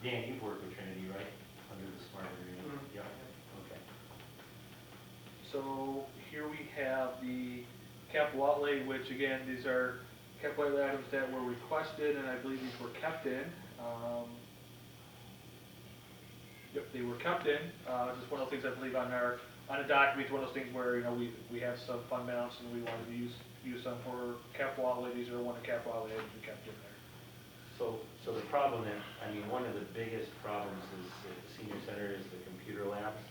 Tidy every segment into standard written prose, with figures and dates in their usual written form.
Dan, you've worked with Trinity, right? Under the smart agreement? Mhm. Yeah, okay. So here we have the capital outlay, which again, these are capital outlay items that were requested, and I believe these were kept in. Yep, they were kept in. Just one of those things I believe on a document, one of those things where, we have some fund balance and we wanted to use some for capital outlay. These are one of the capital outlay items we kept in there. So the problem that, one of the biggest problems is at the senior center is the computer labs.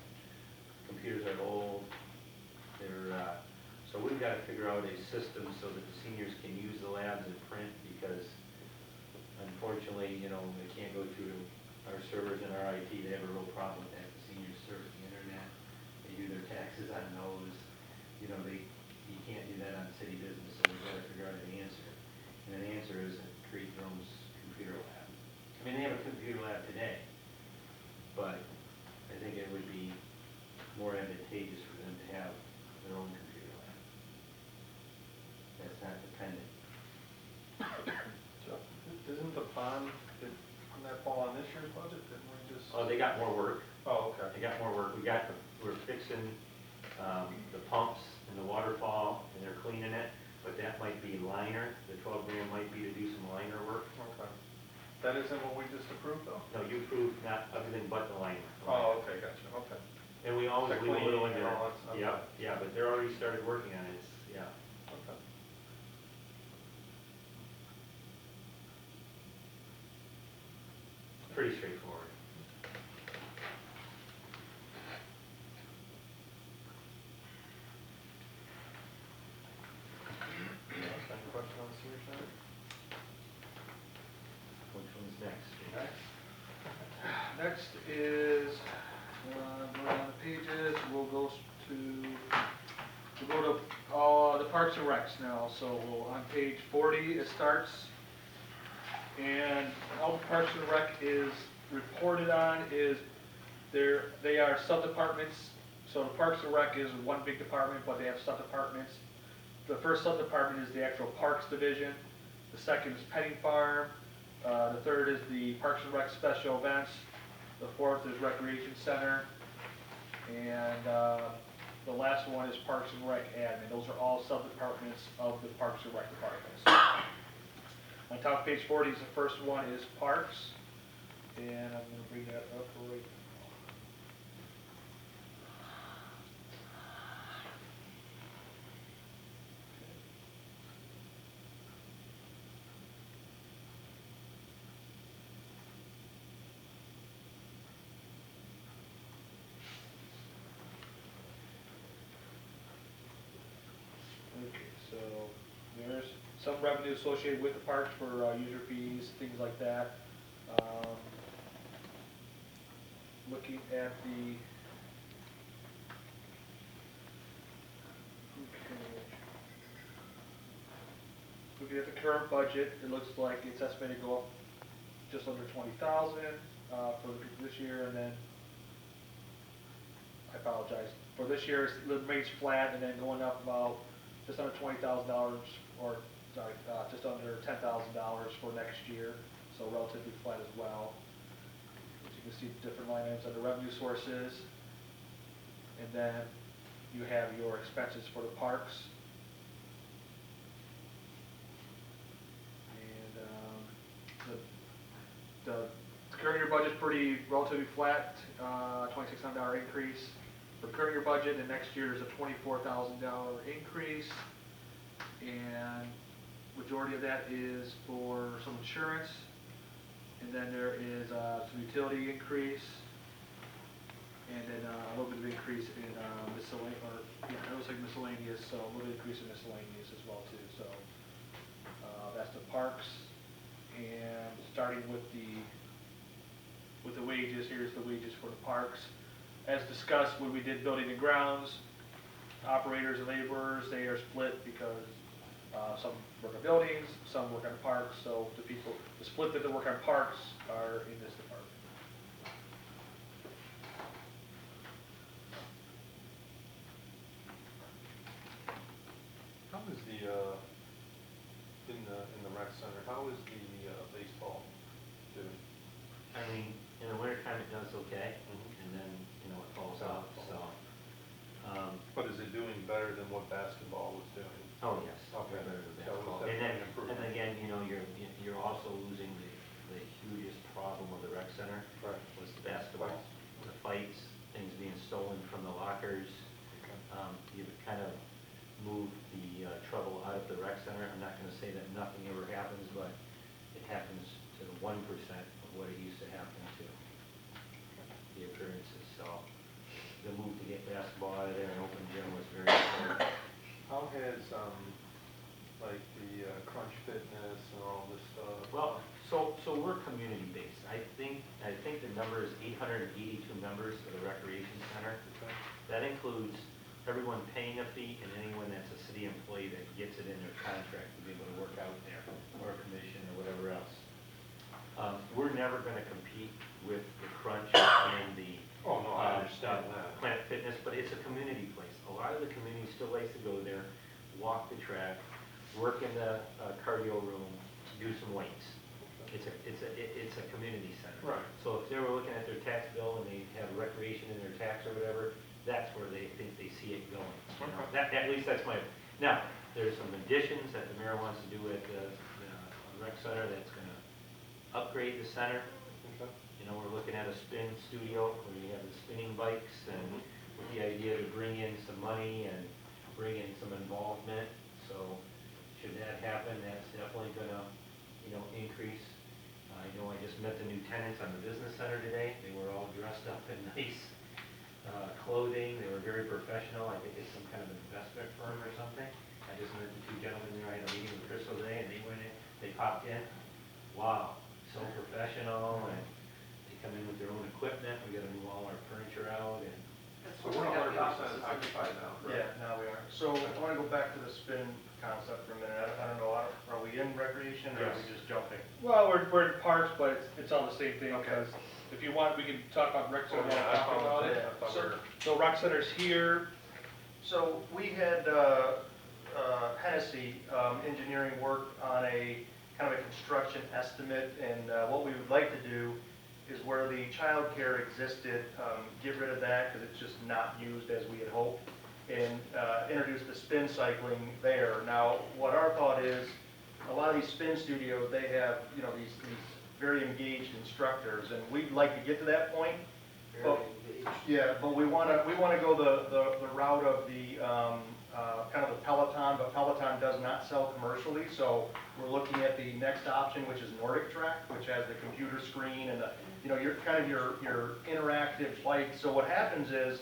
Computers are old, so we've got to figure out a system so that the seniors can use the labs and print, because unfortunately, they can't go through our servers and our IT. They have a real problem with that. The seniors surf the internet, they do their taxes on those, you can't do that on city business, so we've got to figure out an answer. And an answer is create your own computer lab. They have a computer lab today, but I think it would be more advantageous for them to have their own computer lab. That's not dependent. So, isn't the pond, didn't that fall on this year's budget? Didn't we just? Oh, they got more work. Oh, okay. They got more work. We're fixing the pumps and the waterfall, and they're cleaning it, but that might be liner. The 12 grand might be to do some liner work. Okay. That isn't what we just approved though? No, you approved not everything but the liner. Oh, okay, gotcha, okay. And we always The leave a little in cleaning and there. all that stuff. Yeah, but they're already started working on it. Yeah. Okay. Pretty straightforward. Any question on the senior center? Which one's next? Next is, going down the pages, we'll go to the Parks and Recs now. So on page 40, it starts, and how the Parks and Rec is reported on is they are sub-departments. So the Parks and Rec is one big department, but they have sub-departments. The first sub-department is the actual Parks Division. The second is Petting Farm. The third is the Parks and Rec Special Events. The fourth is Recreation Center. And the last one is Parks and Rec Admin. Those are all sub-departments of the Parks and Rec departments. On top of page 40 is the first one is Parks. And I'm going to bring that up right now. Okay, so there's some revenue associated with the parks for user fees, things like that. Looking at the, looking at the current budget, it looks like it's estimated to go up just under 20,000 for this year, and then I apologize. For this year, it remains flat, and then going up about just under $20,000, or sorry, just under $10,000 for next year, so relatively flat as well. As you can see, different line items under revenue sources, and then you have your expenses for the parks. And the current year budget's pretty relatively flat, $2,600 increase for current year budget, and next year is a $24,000 increase, and majority of that is for some insurance, and then there is some utility increase, and then a little bit of increase in miscellaneous, it looks like miscellaneous, so a little bit increase in miscellaneous as well too. So that's the parks, and starting with the wages, here's the wages for the parks. As discussed when we did building and grounds, operators and laborers, they are split because some work on buildings, some work on parks, so the split that work on parks are in this department. How is in the rec center, how is the baseball doing? okay, and then, you know, it falls off, so. But is it doing better than what basketball was doing? Oh, yes. Okay. Better than That was basketball. definitely And then, an improvement. and again, you know, you're also losing the hugest problem of the rec center Right. was the basketball, the fights, things being stolen from the lockers. You've kind of moved the trouble out of the rec center. I'm not gonna say that nothing ever happens, but it happens to 1% of what it used to happen to the occurrences, so the move to get basketball out of there and open gym was very important. How has, like the Crunch Fitness and all this stuff? Well, so we're community-based. I think the number is 882 members of the recreation center. Okay. That includes everyone paying a fee and anyone that's a city employee that gets it in their contract to be able to work out there, or a commission or whatever else. We're never gonna compete with the Crunch and the Oh, no, I understand that. Planet Fitness, but it's a community place. A lot of the community still likes to go there, walk the track, work in the cardio room, do some weights. It's a community center. Right. So if they were looking at their tax bill and they have recreation in their tax or whatever, that's where they think they see it going. You know, Okay. at least that's my, now, there's some additions that the mayor wants to do at the rec center that's gonna upgrade the center. Okay. You know, we're looking at a spin studio where you have the spinning bikes and with the idea to bring in some money and bring in some involvement. So should that happen, that's definitely gonna, you know, increase. I know I just met the new tenants on the business center today. They were all dressed up in nice clothing. They were very professional. I think it's some kind of investment firm or something. I just met the two gentlemen there. I had a meeting with Chris today and they went in, they popped in. Wow, so professional, and they come in with their own equipment. We gotta move all our furniture out and. So we're 100% occupied now, Yeah, correct? now we are. So I want to go back to the spin concept for a minute. I don't know, are we in recreation or are we Yes. just jumping? Well, we're in parks, but it's all the same thing, Okay. because if you want, we can talk about rec center, Oh, yeah, while talking about it. I thought we were- So rec center's here, So we had Hennessy Engineering work on a kind of a construction estimate, and what we would like to do is where the childcare existed, get rid of that because it's just not used as we had hoped, and introduce the spin cycling there. Now, what our thought is, a lot of these spin studios, they have, you know, these very engaged instructors, and we'd like to get to that point. But, yeah, but we want to go the route of the kind of the Peloton, but Peloton does not sell commercially, so we're looking at the next option, which is Nordic Track, which has the computer screen and the, you know, your kind of your interactive bike. So what happens is,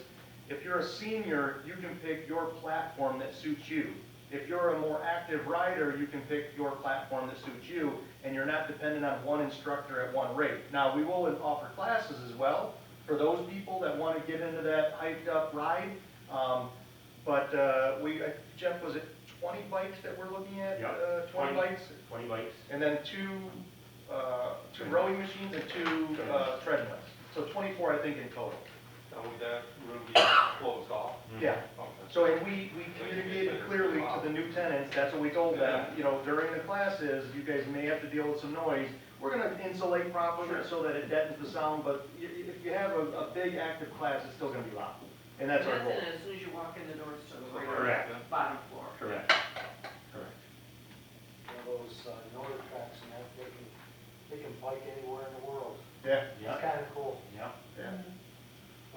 if you're a senior, you can pick your platform that suits you. If you're a more active rider, you can pick your platform that suits you, and you're not dependent on one instructor at one rate. Now, we will offer classes as well for those people that want to get into that hyped up ride. Jeff, was it 20 bikes that we're looking at? Yep. 20 bikes? 20 bikes. And then two rowing machines and two treadmills. So 24, I think, in total. Now, would that room be closed off? Yeah. Okay. So, and we communicated clearly to the new tenants, that's what we told them, you know, during the classes, you guys may have to deal with some noise. We're gonna insulate properly so that it deadens the sound, but if you have a big active class, it's still gonna be loud. And that's our goal. And as soon as you walk in the doors to the Correct. bottom floor. Correct. Correct. Those Nordic tracks and that, they can bike anywhere in the world. Yeah. It's Yeah. kind of cool. Yeah. Yeah.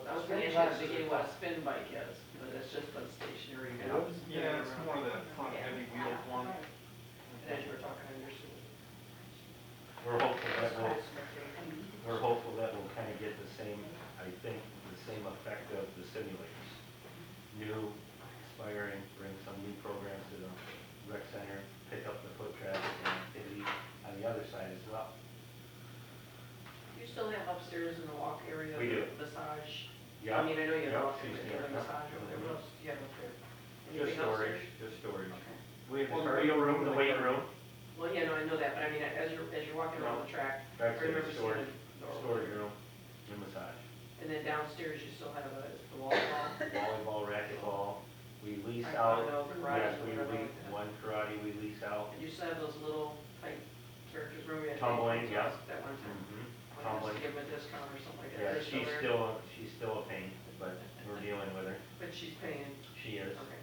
I was gonna ask you again what a spin bike is, but it's just a stationary. Yeah, it's more the front heavy wheels one. And as you were talking, I understood. We're hopeful that we'll kind of get the same, I think, the same effect of the simulators. New, expiring, bring some new programs to the rec center, pick up the foot traffic and activity on the other side as well. You still have upstairs in the walk area? We do. the Massage. Yeah. I mean, I know you Yeah, have she's the there, yeah. massage over there, what else do you have up there? Just Anything storage, upstairs? just storage. Okay. We have the cardio room, the weight room, Well, yeah, no, I know that, but I mean, as you're walking around the track, I back to the remember seeing storage, the door. storage room, and massage. And then downstairs, you still have the volleyball. Volleyball, racquetball, we lease out, Taekwondo, karate, yes, we whatever lease, like that. one karate we lease out. And you still have those little type characters, remember we had. Tumbling, yeah. That one time. Mhm. When you Tumbling. just give them a disc discount or something like Yeah, that. They're there, she's still a pain, but we're dealing with her. But she's paying, She is. okay.